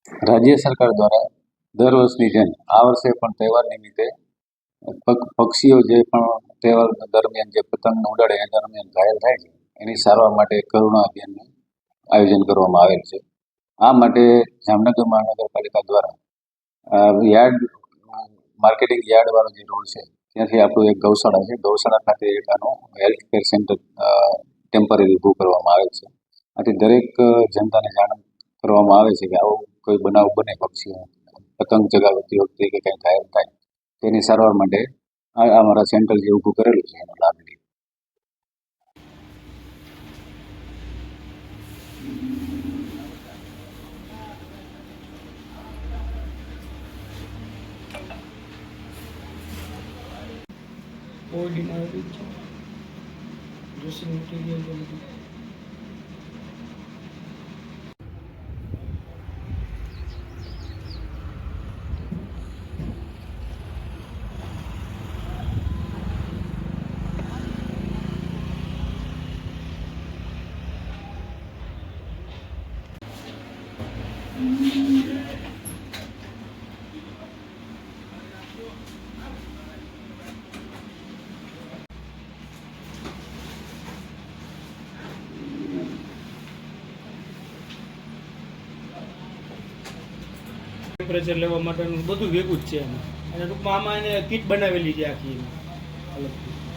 રાજ્ય સરકાર દ્વારા દર વર્ષની જેમ આ વર્ષે પણ તહેવાર નિમિત્તે પક્ષીઓ જે પણ તહેવાર દરમિયાન જે પતંગ ઉડાડે એ દરમિયાન ઘાયલ થાય છે એની સારવાર માટે કરુણા અભિયાનનું આયોજન કરવામાં આવેલ છે. આ માટે જામનગર મહાનગરપાલિકા દ્વારા યાર્ડ માર્કેટિંગ યાર્ડ વાળો જે રોડ છે ત્યાંથી આપણું એક ગૌશાળા છે. ગૌશાળા ખાતે એક આનું હેલ્થ કેર સેન્ટર ટેમ્પરરી ઊભું કરવામાં આવેલ છે. આથી દરેક જનતાને જાણ કરવામાં આવે છે કે આવો કોઈ બનાવ બને પક્ષીઓ પતંગ ચગાવતી વખતે કે કંઈ ઘાયલ થાય તેની સારવાર માટે આ અમારા સેન્ટર જે ઊભું કરેલું છે એનો લાભ લે. બોડીમાં આવી છે ડ્રેસિંગ મટીરિયલ બધું ટેમ્પરેચર લેવા માટેનું બધું ભેગું જ છે એમાં. અને ટૂંકમાં આમાં એને કીટ બનાવેલી છે આખી અલગથી.